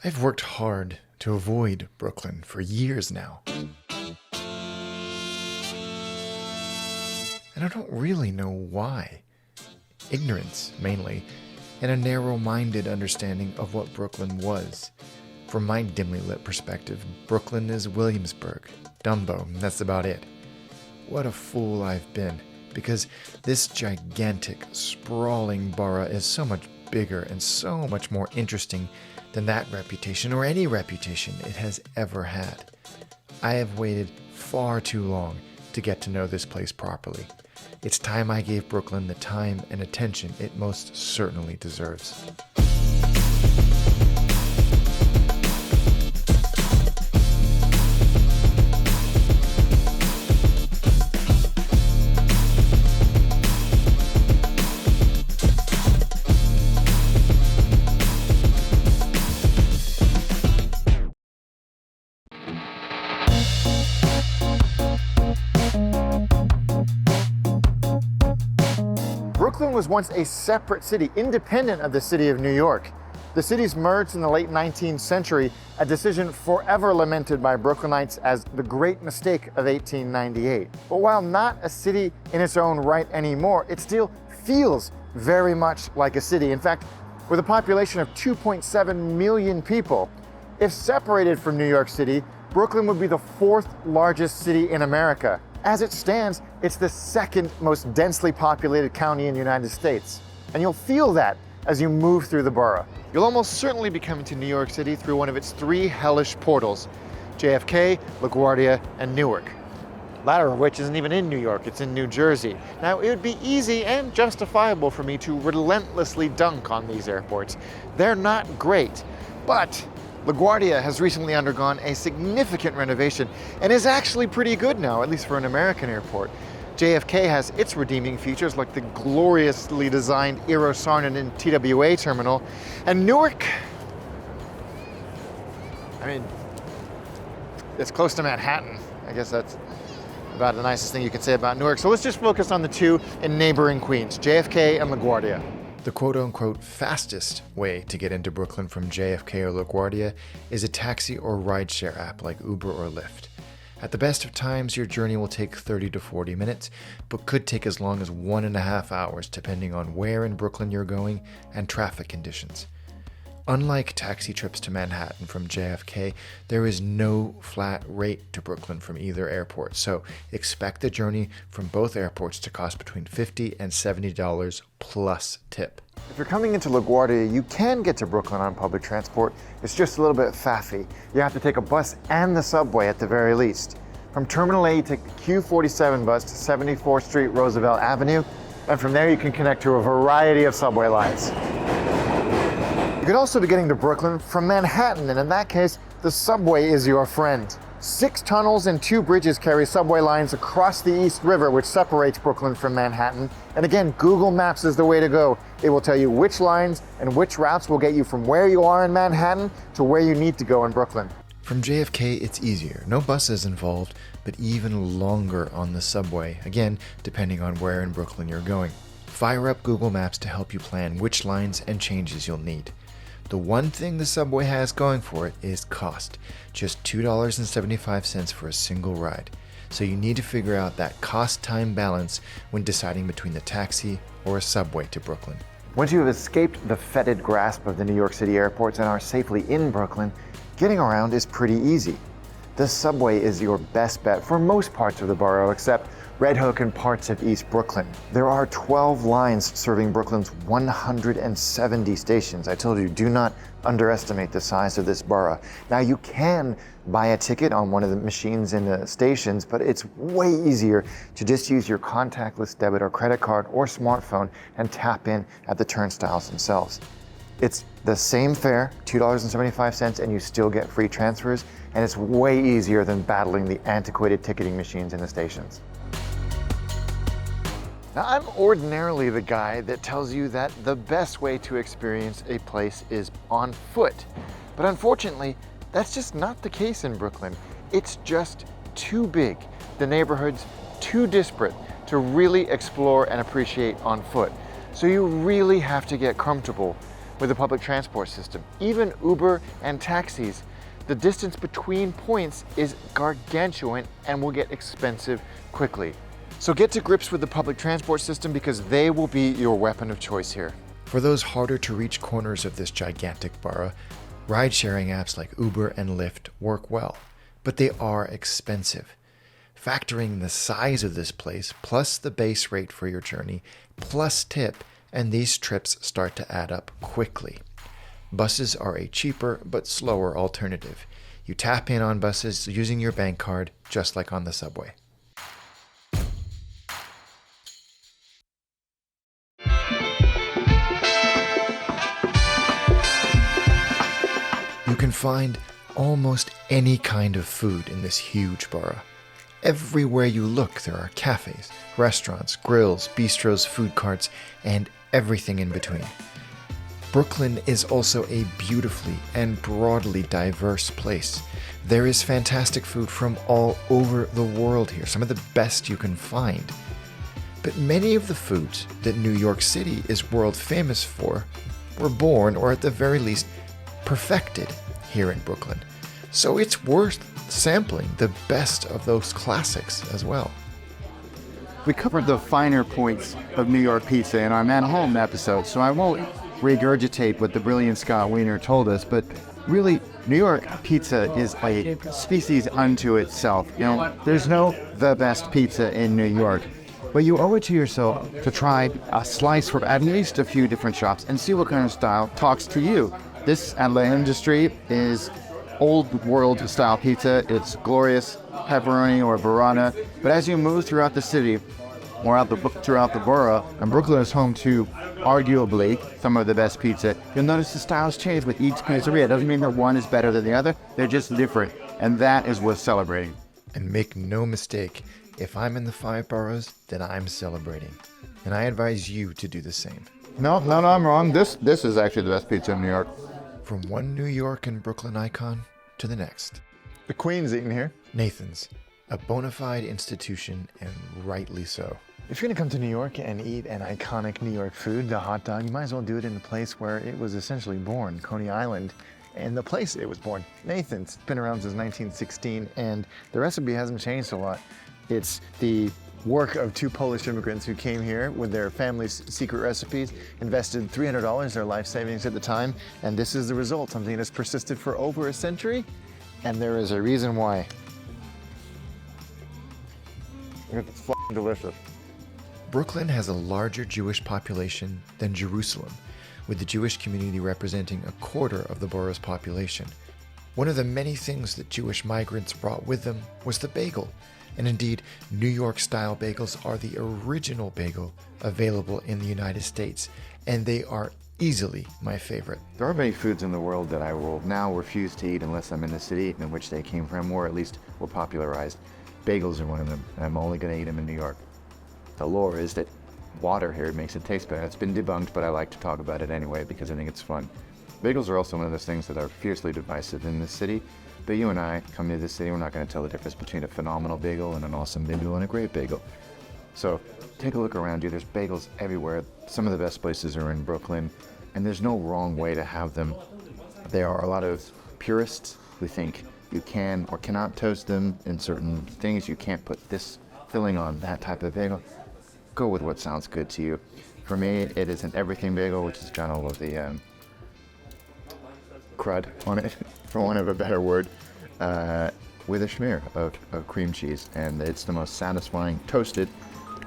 I've worked hard to avoid Brooklyn for years now. And I don't really know why. Ignorance, mainly, and a narrow-minded understanding of what Brooklyn was. From my dimly lit perspective, Brooklyn is Williamsburg, Dumbo, and that's about it. What a fool I've been, because this gigantic, sprawling borough is so much bigger and so much more interesting than that reputation or any reputation it has ever had. I have waited far too long to get to know this place properly. It's time I gave Brooklyn the time and attention it most certainly deserves. Brooklyn was once a separate city, independent of the city of New York. The cities merged in the late 19th century, a decision forever lamented by Brooklynites as the great mistake of 1898. But while not a city in its own right anymore, it still feels very much like a city. In fact, with a population of 2.7 million people, if separated from New York City, Brooklyn would be the fourth largest city in America. As it stands, it's the second most densely populated county in the United States. And you'll feel that as you move through the borough. You'll almost certainly be coming to New York City through one of its three hellish portals: JFK, LaGuardia, and Newark. Latter of which isn't even in New York, it's in New Jersey. Now, it would be easy and justifiable for me to relentlessly dunk on these airports. They're not great, but LaGuardia has recently undergone a significant renovation and is actually pretty good now, at least for an American airport. JFK has its redeeming features like the gloriously designed Eero Saarinen TWA terminal, and Newark, it's close to Manhattan. I guess that's about the nicest thing you can say about Newark. So let's just focus on the two in neighboring Queens, JFK and LaGuardia. The quote-unquote fastest way to get into Brooklyn from JFK or LaGuardia is a taxi or rideshare app like Uber or Lyft. At the best of times, your journey will take 30 to 40 minutes, but could take as long as 1.5 hours depending on where in Brooklyn you're going and traffic conditions. Unlike taxi trips to Manhattan from JFK, there is no flat rate to Brooklyn from either airport, so expect the journey from both airports to cost between $50 and $70 plus tip. If you're coming into LaGuardia, you can get to Brooklyn on public transport. It's just a little bit faffy. You have to take a bus and the subway at the very least. From Terminal A, you take the Q47 bus to 74th Street, Roosevelt Avenue, and from there you can connect to a variety of subway lines. You could also be getting to Brooklyn from Manhattan, and in that case, the subway is your friend. 6 tunnels and 2 bridges carry subway lines across the East River, which separates Brooklyn from Manhattan. And again, Google Maps is the way to go. It will tell you which lines and which routes will get you from where you are in Manhattan to where you need to go in Brooklyn. From JFK, it's easier. No buses involved, but even longer on the subway, again, depending on where in Brooklyn you're going. Fire up Google Maps to help you plan which lines and changes you'll need. The one thing the subway has going for it is cost, just $2.75 for a single ride. So you need to figure out that cost-time balance when deciding between the taxi or a subway to Brooklyn. Once you have escaped the fetid grasp of the New York City airports and are safely in Brooklyn, getting around is pretty easy. The subway is your best bet for most parts of the borough except Red Hook and parts of East Brooklyn. There are 12 lines serving Brooklyn's 170 stations. I told you, do not underestimate the size of this borough. Now, you can buy a ticket on one of the machines in the stations, but it's way easier to just use your contactless debit or credit card or smartphone and tap in at the turnstiles themselves. It's the same fare, $2.75, and you still get free transfers, and it's way easier than battling the antiquated ticketing machines in the stations. Now, I'm ordinarily the guy that tells you that the best way to experience a place is on foot. But unfortunately, that's just not the case in Brooklyn. It's just too big. The neighborhood's too disparate to really explore and appreciate on foot. So you really have to get comfortable with the public transport system. Even Uber and taxis, the distance between points is gargantuan and will get expensive quickly. So get to grips with the public transport system because they will be your weapon of choice here. For those harder to reach corners of this gigantic borough, ride-sharing apps like Uber and Lyft work well, but they are expensive. Factoring the size of this place, plus the base rate for your journey, plus tip, and these trips start to add up quickly. Buses are a cheaper but slower alternative. You tap in on buses using your bank card, just like on the subway. You can find almost any kind of food in this huge borough. Everywhere you look, there are cafes, restaurants, grills, bistros, food carts, and everything in between. Brooklyn is also a beautifully and broadly diverse place. There is fantastic food from all over the world here, some of the best you can find. But many of the foods that New York City is world famous for were born, or at the very least, perfected here in Brooklyn. So it's worth sampling the best of those classics as well. We covered the finer points of New York pizza in our Man Home episode, so I won't regurgitate what the brilliant Scott Wiener told us, but really, New York pizza is a species unto itself. You know, there's no the best pizza in New York, but you owe it to yourself to try a slice from at least a few different shops and see what kind of style talks to you. This at La Industrie is old world style pizza. It's glorious pepperoni or burrata. But as you move throughout the city or throughout the borough, and Brooklyn is home to arguably some of the best pizza, you'll notice the styles change with each pizzeria. It doesn't mean that one is better than the other. They're just different. And that is worth celebrating. And make no mistake, if I'm in the 5 boroughs, then I'm celebrating. And I advise you to do the same. No, I'm wrong. This is actually the best pizza in New York. From one New York and Brooklyn icon to the next. The Queen's eating here. Nathan's, a bona fide institution, and rightly so. If you're gonna come to New York and eat an iconic New York food, the hot dog, you might as well do it in the place where it was essentially born, Coney Island. And the place it was born, Nathan's. It's been around since 1916, and the recipe hasn't changed a lot. It's the work of 2 Polish immigrants who came here with their family's secret recipes, invested $300, their life savings at the time, and this is the result, something that's persisted for over a century, and there is a reason why. It's f***ing delicious. Brooklyn has a larger Jewish population than Jerusalem, with the Jewish community representing a quarter of the borough's population. One of the many things that Jewish migrants brought with them was the bagel. And indeed, New York-style bagels are the original bagel available in the United States, and they are easily my favorite. There are many foods in the world that I will now refuse to eat unless I'm in the city in which they came from, or at least were popularized. Bagels are one of them, and I'm only going to eat them in New York. The lore is that water here makes it taste better. It's been debunked, but I like to talk about it anyway because I think it's fun. Bagels are also one of those things that are fiercely divisive in this city. But you and I come to this city, we're not going to tell the difference between a phenomenal bagel and an awesome bagel and a great bagel. So take a look around you. There's bagels everywhere. Some of the best places are in Brooklyn, and there's no wrong way to have them. There are a lot of purists who think you can or cannot toast them in certain things. You can't put this filling on that type of bagel. Go with what sounds good to you. For me, it is an everything bagel, which is got all of the crud on it, for want of a better word, with a schmear of cream cheese. And it's the most satisfying, toasted,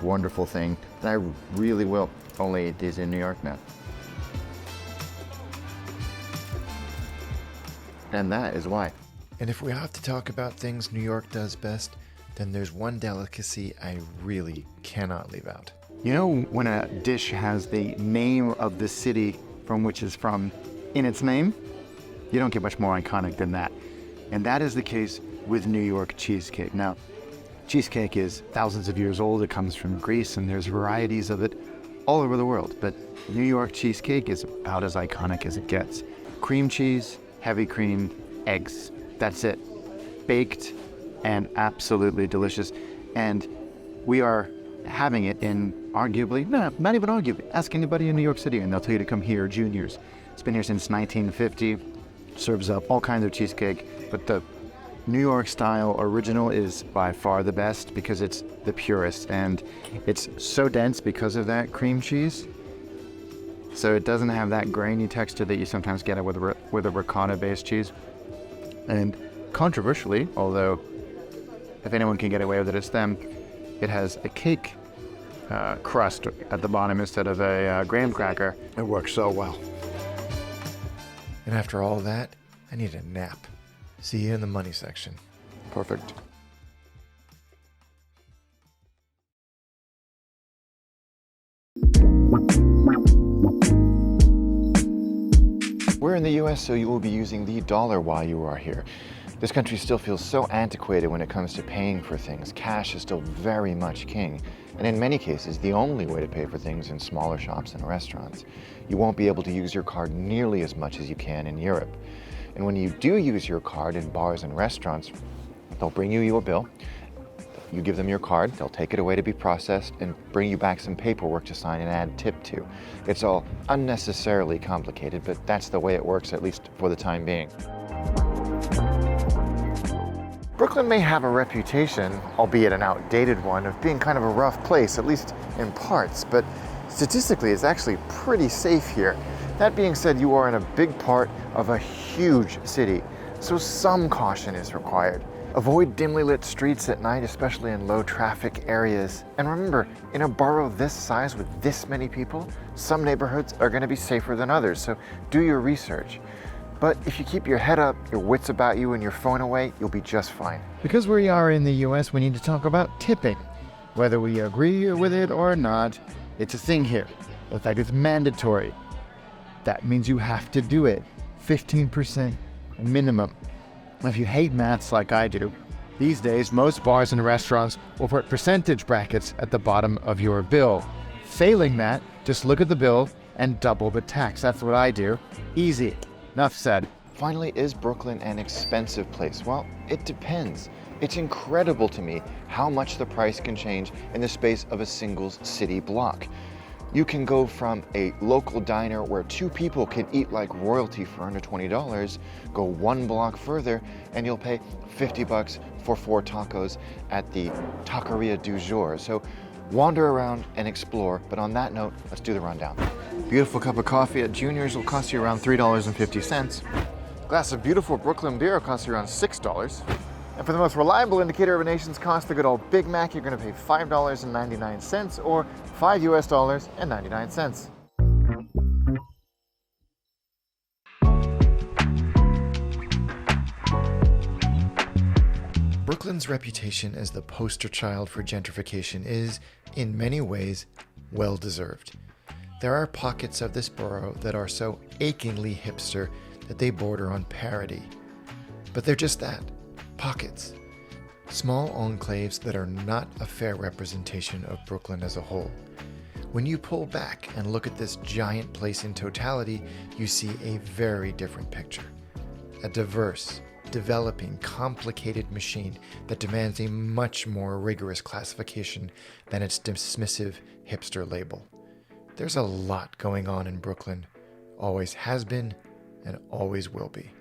wonderful thing that I really will only eat these in New York now. And that is why. And if we have to talk about things New York does best, then there's one delicacy I really cannot leave out. You know when a dish has the name of the city from which it's from in its name? You don't get much more iconic than that. And that is the case with New York cheesecake. Now, cheesecake is thousands of years old. It comes from Greece, and there's varieties of it all over the world. But New York cheesecake is about as iconic as it gets. Cream cheese, heavy cream, eggs. That's it. Baked and absolutely delicious. And we are having it in arguably, no, not even arguably, ask anybody in New York City and they'll tell you to come here, Junior's. It's been here since 1950. Serves up all kinds of cheesecake, but the New York style original is by far the best because it's the purest, and it's so dense because of that cream cheese. So it doesn't have that grainy texture that you sometimes get with a ricotta-based cheese. And controversially, although if anyone can get away with it, it's them, it has a cake crust at the bottom instead of a graham cracker. It works so well. And after all that, I need a nap. See you in the money section. Perfect. We're in the US, so you will be using the dollar while you are here. This country still feels so antiquated when it comes to paying for things. Cash is still very much king, and in many cases, the only way to pay for things in smaller shops and restaurants. You won't be able to use your card nearly as much as you can in Europe. And when you do use your card in bars and restaurants, they'll bring you your bill. You give them your card, they'll take it away to be processed and bring you back some paperwork to sign and add tip to. It's all unnecessarily complicated, but that's the way it works, at least for the time being. Brooklyn may have a reputation, albeit an outdated one, of being kind of a rough place, at least in parts, but statistically it's actually pretty safe here. That being said, you are in a big part of a huge city, so some caution is required. Avoid dimly lit streets at night, especially in low traffic areas. And remember, in a borough this size with this many people, some neighborhoods are going to be safer than others, so do your research. But if you keep your head up, your wits about you, and your phone away, you'll be just fine. Because we are in the US, we need to talk about tipping. Whether we agree with it or not, it's a thing here. In fact, it's mandatory. That means you have to do it. 15% minimum. If you hate maths like I do, these days most bars and restaurants will put percentage brackets at the bottom of your bill. Failing that, just look at the bill and double the tax. That's what I do. Easy. Enough said. Finally, is Brooklyn an expensive place? Well, it depends. It's incredible to me how much the price can change in the space of a single city block. You can go from a local diner where 2 people can eat like royalty for under $20, go 1 block further, and you'll pay $50 for 4 tacos at the Taqueria du Jour. So wander around and explore, but on that note, let's do the rundown. Beautiful cup of coffee at Junior's will cost you around $3.50. Glass of beautiful Brooklyn beer will cost you around $6. And for the most reliable indicator of a nation's cost, the good old Big Mac, you're going to pay $5.99 or $5.99. Brooklyn's reputation as the poster child for gentrification is, in many ways, well-deserved. There are pockets of this borough that are so achingly hipster that they border on parody. But they're just that, pockets. Small enclaves that are not a fair representation of Brooklyn as a whole. When you pull back and look at this giant place in totality, you see a very different picture. A diverse, developing, complicated machine that demands a much more rigorous classification than its dismissive hipster label. There's a lot going on in Brooklyn, always has been and always will be.